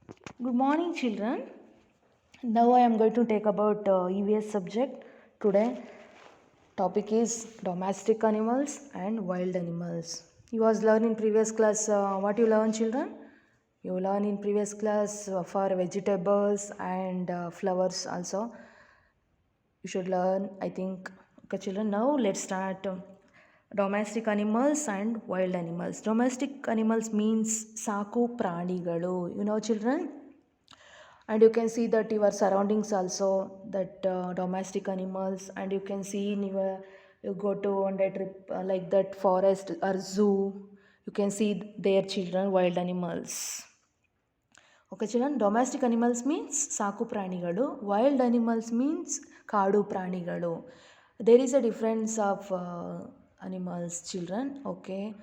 Good morning, children. Now I am going to take about EVS subject. Today topic is domestic animals and wild animals. You was learn in previous class what you learn, children. You learn in previous class for vegetables and flowers also. You should learn, I think. Okay, children. Now let's start. Domestic animals and wild animals. Domestic animals means saku pranigalu. You know, children, and you can see that your surroundings also, that domestic animals, and you can see in your, you go to one day trip like that forest or zoo, you can see their children wild animals. Okay, children, domestic animals means saku pranigalu, wild animals means kaadu pranigalu. There is a difference of animals, children. Okay,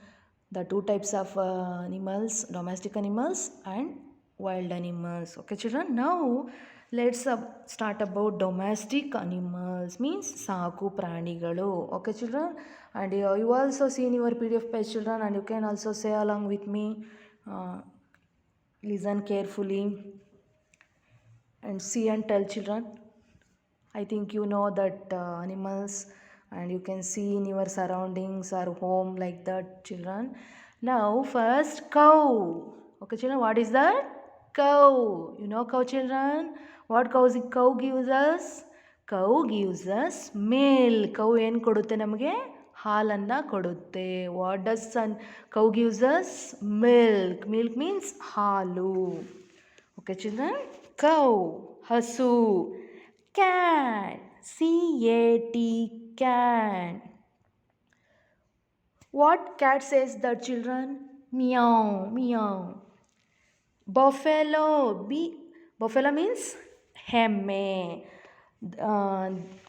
the two types of animals, domestic animals and wild animals. Okay, children, now let's start about domestic animals means saku pranigalu. Okay, children, and you also see in your PDF page, children, and you can also say along with me. Listen carefully and see and tell, children. I think you know that animals, and you can see in your surroundings or home like that, children. Now, first cow. Okay, children, what is that? Cow. You know cow, children? What cow gives us? Cow gives us milk. Cow ಏನು ಕೊಡುತ್ತೆ ನಮಗೆ? ಹಾಲನ್ನ ಕೊಡುತ್ತೆ. What does cow gives us? Milk. Milk means ಹಾಲು. Okay, children? Cow, hasu. Cat, cat, cat. What cat says the children? Meow, meow. Buffalo, buffalo means hemme.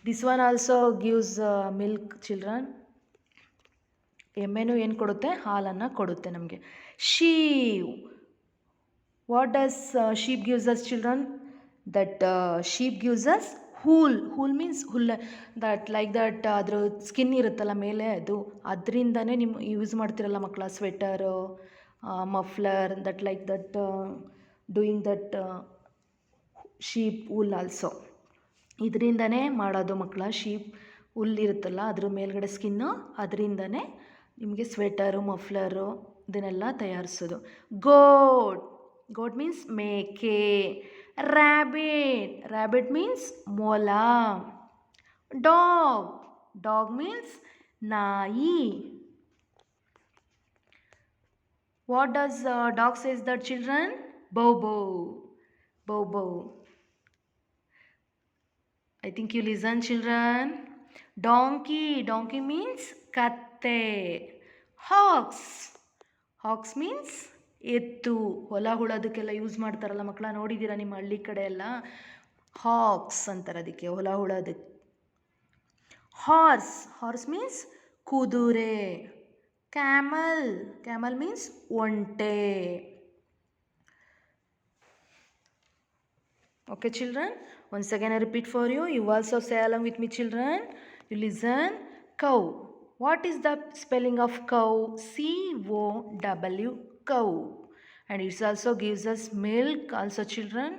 This one also gives milk, children. ಎಮ್ಮೆನೂ ಏನು ಕೊಡುತ್ತೆ? ಹಾಲನ್ನು ಕೊಡುತ್ತೆ ನಮಗೆ. Sheep. What does sheep gives us, children? That sheep gives us wool. Wool means ಹುಲ್ಲ. That like that ಅದ್ರ skin ಇರುತ್ತಲ್ಲ ಮೇಲೆ, ಅದು ಅದರಿಂದನೇ ನಿಮ್ಮ ಯೂಸ್ ಮಾಡ್ತಿರಲ್ಲ ಮಕ್ಕಳ, sweater, muffler, that like that doing that sheep wool also. ಇದರಿಂದನೇ ಮಾಡೋದು ಮಕ್ಕಳ. ಶೀಪ್ ಹುಲ್ ಇರುತ್ತಲ್ಲ ಅದ್ರ ಮೇಲ್ಗಡೆ ಸ್ಕಿನ್ನು, ಅದರಿಂದನೇ ನಿಮಗೆ ಸ್ವೆಟರು, ಮಫ್ಲರು ಇದನ್ನೆಲ್ಲ ತಯಾರಿಸೋದು. ಗೋಟ್. Goat means ಮೇಕೆ. Rabbit. Rabbit means ಮೊಲ. Dog. Dog means ನಾಯಿ. What does dog says that, children? Bow bow. Bow bow. I think you listen, children. Donkey. Donkey means katte. Hogs. Hogs means ಎತ್ತು. ಹೊಲ ಹುಳೋದಕ್ಕೆಲ್ಲ use ಮಾಡ್ತಾರಲ್ಲ ಮಕ್ಕಳ, ನೋಡಿದ್ದೀರಾ ನಿಮ್ಮ ಹಳ್ಳಿ ಕಡೆ ಎಲ್ಲ? ಹಾಕ್ಸ್ ಅಂತಾರೆ ಅದಕ್ಕೆ, ಹೊಲ ಹುಳೋದಕ್ಕೆ. ಹಾರ್ಸ್. ಹಾರ್ಸ್ ಮೀನ್ಸ್ ಕುದುರೆ. ಕ್ಯಾಮಲ್. ಕ್ಯಾಮಲ್ ಮೀನ್ಸ್ ಒಂಟೆ. Okay, children, once again I repeat for you. You also say along with me, children. You listen. Cow. What is the spelling of cow? COW. Cow. And it also gives us milk also, children.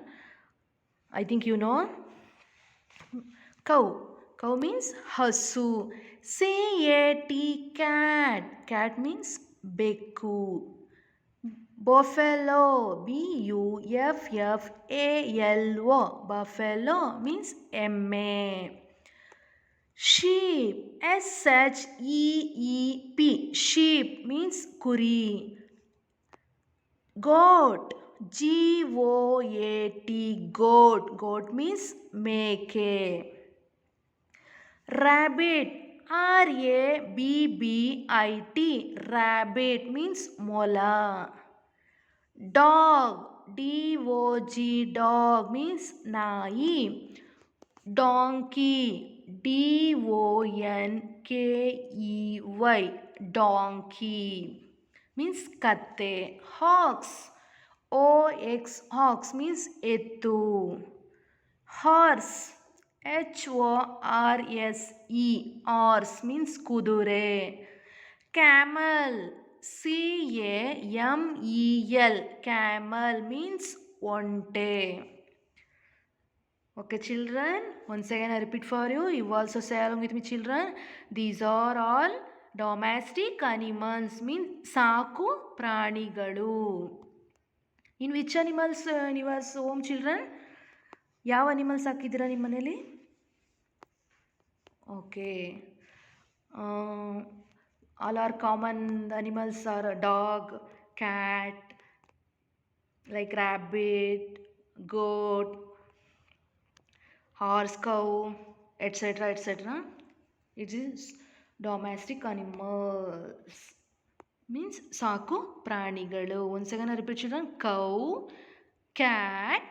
I think you know. Cow. Cow means hasu. CAT. Cat. Cat means bekku. Buffalo. BUFFALO. Buffalo means ಎಮ್ಮೆ. Sheep. SHEEP. Sheep means ಕುರಿ. Goat. GOAT. Goat. Goat means ಮೇಕೆ. Rabbit. RABBIT. Rabbit means ಮೊಲ. Dog. DOG. Dog means ನಾಯಿ. Donkey. DONKEY. Donkey means katte. Hogs. OX. Hogs means ಎತ್ತು. Horse. HORSE. Horse means ಕುದುರೆ. Camel. CAMEL. Camel means onte. Okay, children. Once again, I repeat for you. You also say along with me, children. These are all domestic animals. Means ಸಾಕು ಪ್ರಾಣಿಗಳು. In which animals in your home, children? ಯಾವ animals ಸಾಕಿದ್ದೀರಾ ನಿಮ್ಮ ಮನೇಲಿ? Okay. All are common animals are dog, cat, like rabbit, goat, horse, cow, etc. etc. It is domestic animals. Means ಸಾಕು ಪ್ರಾಣಿಗಳು. Once again I repeat, children. Cow, cat,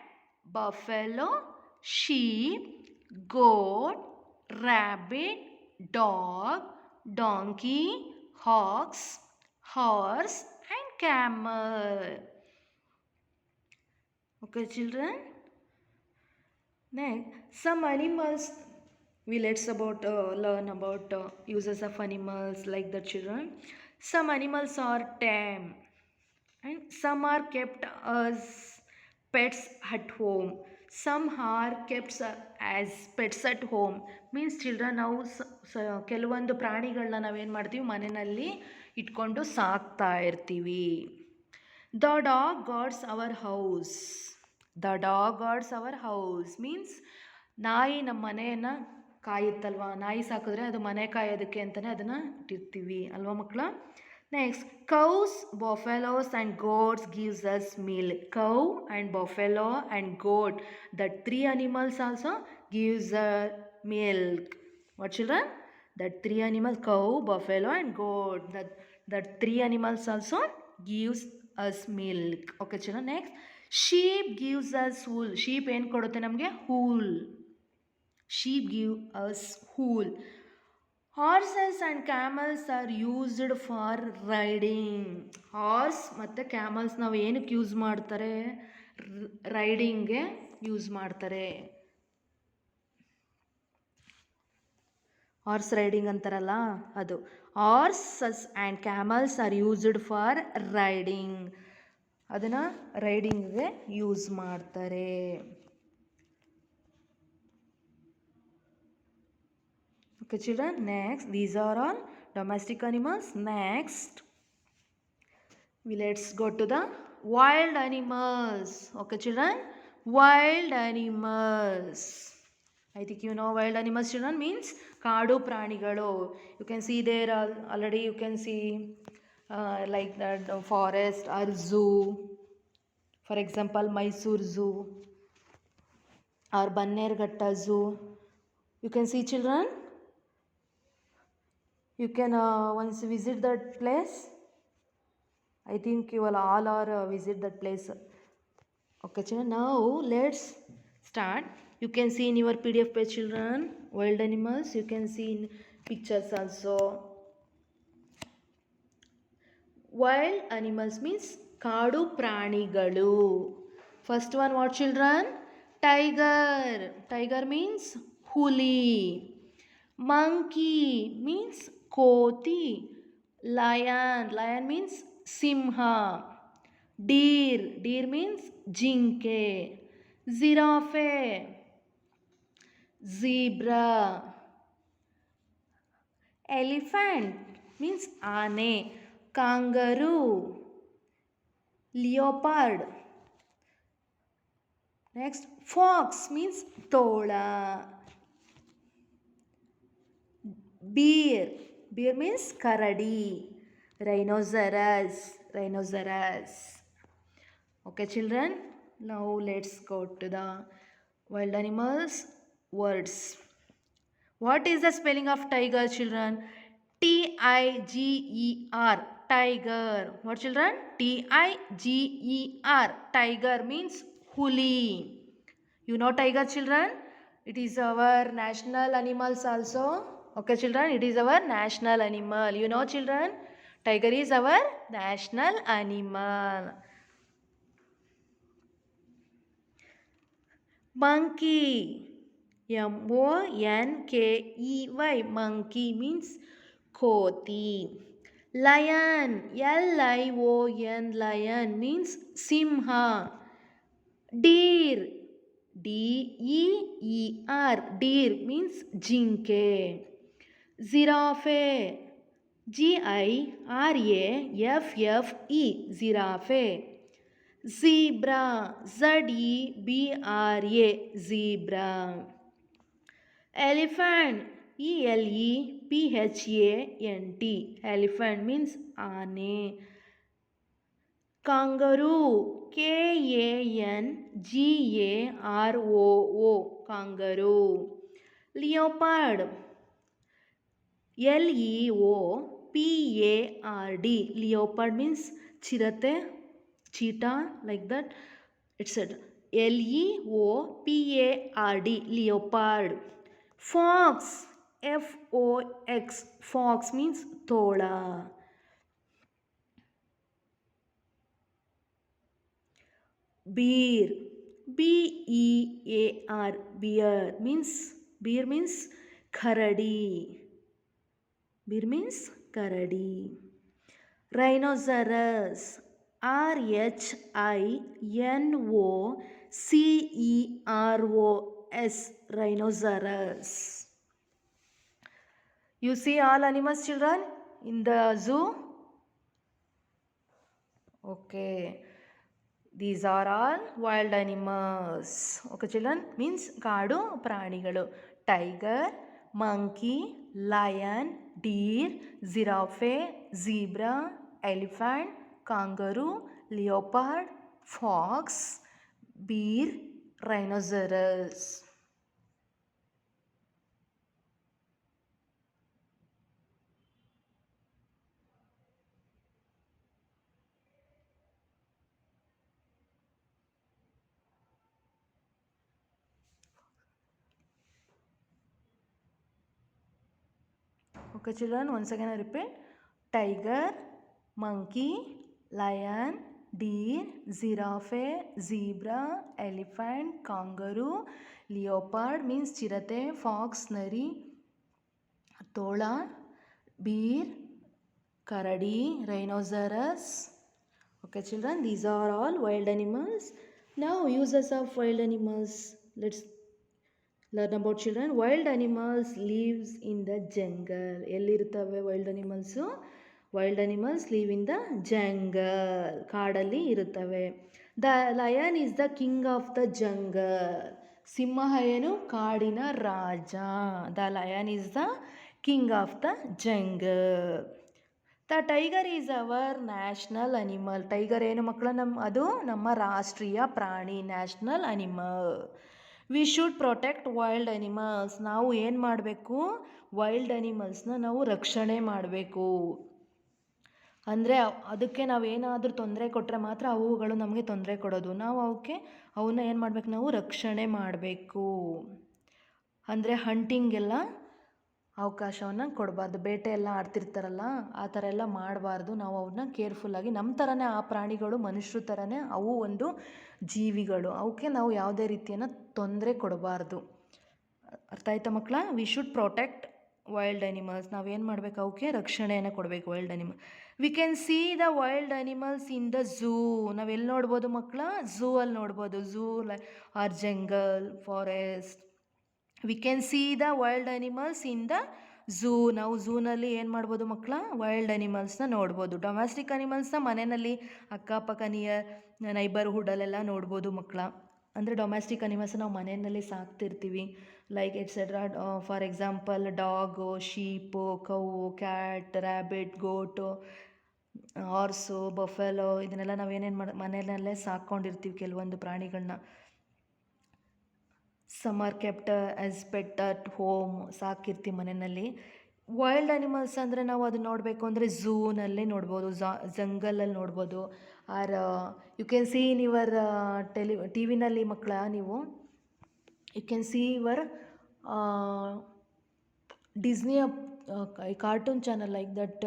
buffalo, sheep, goat, rabbit, dog, donkey, ox, horse and camel. Okay, children. Next, some animals let's learn about uses of animals like the children. Some animals are tame and some are kept as pets at home. Some are kept as pets at home. Means children, ನಾವು ಕೆಲವೊಂದು ಪ್ರಾಣಿಗಳನ್ನ ನಾವೇನು ಮಾಡ್ತೀವಿ, ಮನೆಯಲ್ಲಿ ಇಟ್ಕೊಂಡು ಸಾಕ್ತಾ ಇರ್ತೀವಿ. The dog guards our house. The dog guards our house means ನಾಯಿ ನಮ್ಮ ಮನೆಯನ್ನು ಕಾಯುತ್ತಲ್ವ. ನಾಯಿ ಸಾಕಿದ್ರೆ ಅದು ಮನೆ ಕಾಯೋದಕ್ಕೆ ಅಂತಲೇ ಅದನ್ನು ಇಟ್ಟಿರ್ತೀವಿ ಅಲ್ವಾ ಮಕ್ಕಳ? Next, cows, buffaloes and goats gives us milk. Cow and buffalo and goat, the three animals also gives milk. What, children? That three animals, cow, buffalo and goat, that three animals also gives us milk. Okay, children. Next, sheep gives us wool. Sheep ಏನು ಕೊಡುತ್ತೆ ನಮಗೆ? wool. Sheep give us wool. Horses and camels are used for riding. Horse ಮತ್ತು camels ನಾವು ಏನಕ್ಕೆ use ಮಾಡ್ತಾರೆ? ರೈಡಿಂಗ್ಗೆ use ಮಾಡ್ತಾರೆ. Horse riding ಅಂತಾರಲ್ಲ ಅದು. Horses and camels are used for riding. ಅದನ್ನು ರೈಡಿಂಗ್ಗೆ ಯೂಸ್ ಮಾಡ್ತಾರೆ. Okay, children. Next, these are all domestic animals. Next, let's go to the wild animals. Okay, children. Wild animals. I think you know wild animals, children, means ಕಾಡು ಪ್ರಾಣಿಗಳು. You can see there already. You can see like that forest or zoo. For example, Mysore Zoo or Bannerghatta Zoo. You can see, children. You can once visit that place. I think you will all are visit that place. Okay, children. Now let's start. You can see in your PDF page, children, wild animals. You can see in pictures also. Wild animals means ಕಾಡು ಪ್ರಾಣಿಗಳು. First one, what, children? Tiger. Tiger means ಹುಲಿ. Monkey means ಕೋತಿ. Lion. Lion means ಸಿಂಹ. Deer. Deer means ಜಿಂಕೆ. Giraffe. Zebra. Elephant means ಆನೆ. Kangaroo. Leopard. Next, fox means ತೋಳ. Bear. Bear means Karadi. Rhinoceros. Rhinoceros. Okay, children. Now let's go to the wild animals words. What is the spelling of tiger, children? Tiger. Tiger. What, children? Tiger. Tiger means huli. You know tiger, children? It is our national animals also. Okay, children, it is our national animal. You know, children, tiger is our national animal. Monkey. Monkey. Monkey means ಕೋತಿ. Lion. Lion. Lion means ಸಿಂಹ. Deer, D-E-E-R, deer means ಜಿಂಕೆ. Giraffe, G-I-R-A-F-F-E, giraffe. Zebra, Z-E-B-R-A, zebra. Elephant, E-L-E-P-H-A-N-T, elephant means ಆನೆ. Kangaroo, K-A-N-G-A-R-O-O, kangaroo. Leopard, L-E-O-P-A-R-D, leopard means ಚಿರತೆ, cheetah, like that. It's said L-E-O-P-A-R-D, leopard. Fox, F-O-X, fox means ತೋಳ. Bear, B-E-A-R, bear means Karadi. Bear means Karadi. Rhinoceros, R-H-I-N-O-C-E-R-O-S, rhinoceros. You see all animals, children, in the zoo? Okay. These are all wild animals. Okay, children, means ಕಾಡು ಪ್ರಾಣಿಗಳು. Tiger, monkey, lion, deer, giraffe, zebra, elephant, kangaroo, leopard, fox, bear, rhinoceros. Okay, children, once again I repeat. Tiger, monkey, lion, deer, giraffe, zebra, elephant, kangaroo, leopard means ಚಿರತೆ, fox ನರಿ, ತೋಳ, bear Karadi, rhinoceros. Okay, children, these are all wild animals. Now uses of wild animals. Let's learn about, children. Wild animals lives in the jungle. ಎಲ್ಲಿರ್ತವೆ wild animals? Wild animals live in the jungle. ಕಾಡಲ್ಲಿ ಇರುತ್ತವೆ. The lion is the king of the jungle. ಸಿಂಹ ಏನು? ಕಾಡಿನ ರಾಜ. The lion is the king of the jungle. The tiger is our national animal. Tiger ಏನು ಮಕ್ಕಳ? ಅದು ನಮ್ಮ ರಾಷ್ಟ್ರೀಯ ಪ್ರಾಣಿ, national animal. V should protect wild animals. ನಾವು ಏನು ಮಾಡಬೇಕು? ವೈಲ್ಡ್ ಅನಿಮಲ್ಸ್ನ ನಾವು ರಕ್ಷಣೆ ಮಾಡಬೇಕು. ಅಂದರೆ ಅದಕ್ಕೆ ನಾವೇನಾದರೂ ತೊಂದರೆ ಕೊಟ್ಟರೆ ಮಾತ್ರ ಅವುಗಳು ನಮಗೆ ತೊಂದರೆ ಕೊಡೋದು. ನಾವು ಅವನ್ನ ಏನು ಮಾಡಬೇಕು? ನಾವು ರಕ್ಷಣೆ ಮಾಡಬೇಕು. ಅಂದರೆ ಹಂಟಿಂಗೆಲ್ಲ ಅವಕಾಶವನ್ನು ಕೊಡಬಾರ್ದು. ಬೇಟೆ ಎಲ್ಲ ಆಡ್ತಿರ್ತಾರಲ್ಲ, ಆ ಥರ ಎಲ್ಲ ಮಾಡಬಾರ್ದು. ನಾವು ಅವನ್ನ ಕೇರ್ಫುಲ್ಲಾಗಿ, ನಮ್ಮ ಥರನೇ ಆ ಪ್ರಾಣಿಗಳು, ಮನುಷ್ಯರ ಥರನೇ ಅವು ಒಂದು ಜೀವಿಗಳು. ಅವಕ್ಕೆ ನಾವು ಯಾವುದೇ ರೀತಿಯನ್ನು ತೊಂದರೆ ಕೊಡಬಾರ್ದು. ಅರ್ಥ ಆಯ್ತಾ ಮಕ್ಕಳ? We should protect wild animals. ನಾವೇನು ಮಾಡಬೇಕು? ಅವಕ್ಕೆ ರಕ್ಷಣೆಯನ್ನು ಕೊಡಬೇಕು. Wild animal. We can see the wild animals in the zoo. ನಾವೆಲ್ಲಿ ನೋಡ್ಬೋದು ಮಕ್ಕಳ? ಝೂ ಅಲ್ಲಿ ನೋಡ್ಬೋದು. Zoo or jungle, forest. We can see the wild animals in the zoo. ನಾವು ಝೂನಲ್ಲಿ ಏನು ಮಾಡ್ಬೋದು ಮಕ್ಕಳ? ವೈಲ್ಡ್ ಅನಿಮಲ್ಸ್ನ ನೋಡ್ಬೋದು. ಡೊಮೆಸ್ಟಿಕ್ ಅನಿಮಲ್ಸ್ನ ಮನೆಯಲ್ಲಿ ಅಕ್ಕಪಕ್ಕ ನೈಬರ್ಹುಡಲ್ಲೆಲ್ಲ ನೋಡ್ಬೋದು ಮಕ್ಕಳ. ಅಂದರೆ ಡೊಮೆಸ್ಟಿಕ್ ಅನಿಮಲ್ಸ್ ನಾವು ಮನೆಯಲ್ಲಿ ಸಾಕ್ತಿರ್ತೀವಿ. Like etcetera. For example dog, sheep, cow, cat, rabbit, goat, horse, buffalo, ಇದನ್ನೆಲ್ಲ ನಾವೇನೇನು ಮನೆಯಲ್ಲೇ ಸಾಕ್ಕೊಂಡಿರ್ತೀವಿ ಕೆಲವೊಂದು ಪ್ರಾಣಿಗಳನ್ನ. Some are kept as pet at home, ಸಾಕಿರ್ತೀವಿ ಮನೆಯಲ್ಲಿ. ವೈಲ್ಡ್ ಅನಿಮಲ್ಸ್ ಅಂದರೆ ನಾವು ಅದನ್ನ ನೋಡಬೇಕು ಅಂದರೆ ಝೂನಲ್ಲಿ ನೋಡ್ಬೋದು, ಜಂಗಲಲ್ಲಿ ನೋಡ್ಬೋದು. Or you can see in your ಟಿ ವಿನಲ್ಲಿ ಮಕ್ಕಳ, ನೀವು ಯು ಕ್ಯಾನ್ ಸಿ ಯುವರ್ ಡಿಸ್ನಿಯ ಕಾರ್ಟೂನ್ ಚಾನಲ್ ಲೈಕ್ ದಟ್.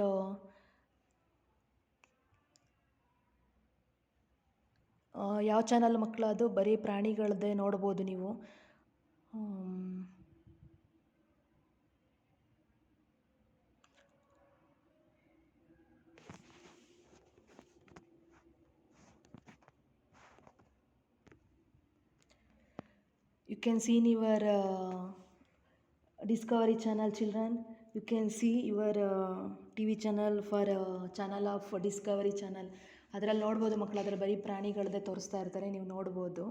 ಯಾವ ಚಾನಲ್ ಮಕ್ಕಳು? ಅದು ಬರೀ ಪ್ರಾಣಿಗಳದ್ದೇ ನೋಡ್ಬೋದು ನೀವು. can see in your discovery channel, children. You can see your TV channel for channel of discovery channel. ಅದರಲ್ಲಿ ನೋಡ್ಬೋದು ಮಕ್ಕಳು, ಅದರ ಬರೀ ಪ್ರಾಣಿಗಳದ್ದೇ ತೋರಿಸ್ತಾ ಇರ್ತಾರೆ, ನೀವು ನೋಡ್ಬೋದು.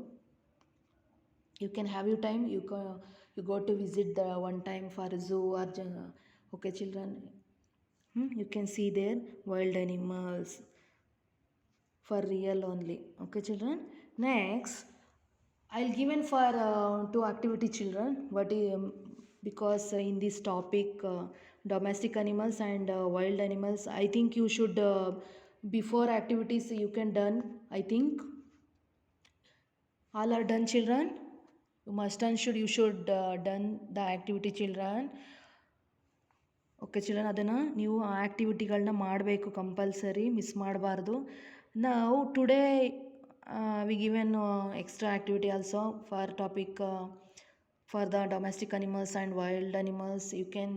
You can have your time, you go to visit the one time for zoo or okay children. You can see there wild animals for real only. Okay children. Next I'll given for two activity children. What is because in this topic domestic animals and wild animals, I think you should before activities you can done. I think all are done children. You must and you should done the activity children. Okay children, ಅದನ್ನು ನೀವು ಆ ಆ್ಯಕ್ಟಿವಿಟಿಗಳನ್ನ ಮಾಡಬೇಕು compulsory, miss ಮಾಡಬಾರ್ದು. ನಾವು today we given extra activity also for topic for the domestic animals and wild animals. You can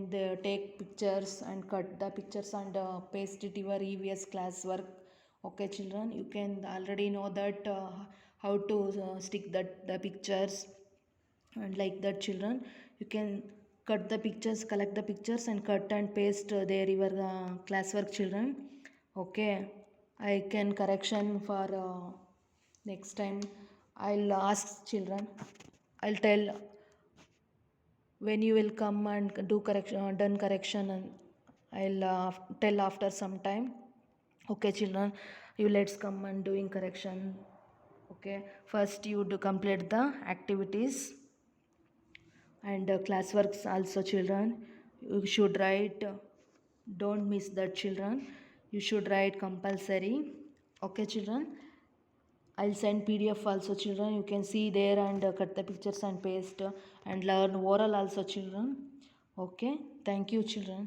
take pictures and cut the pictures and paste it your EVS class work. Okay children, you can already know that how to stick the pictures and like that children. You can cut the pictures, collect the pictures and cut and paste there your class work children. Okay, I can correction for next time. I'll ask children, I'll tell when you will come and do correction, done correction, and I'll tell after some time. Okay children, you let's come and doing correction. Okay, first you do complete the activities and class works also children. You should write, don't miss that children, you should write compulsory. Okay children, I'll send PDF also children. You can see there and cut the pictures and paste and learn oral also children. Okay, thank you children.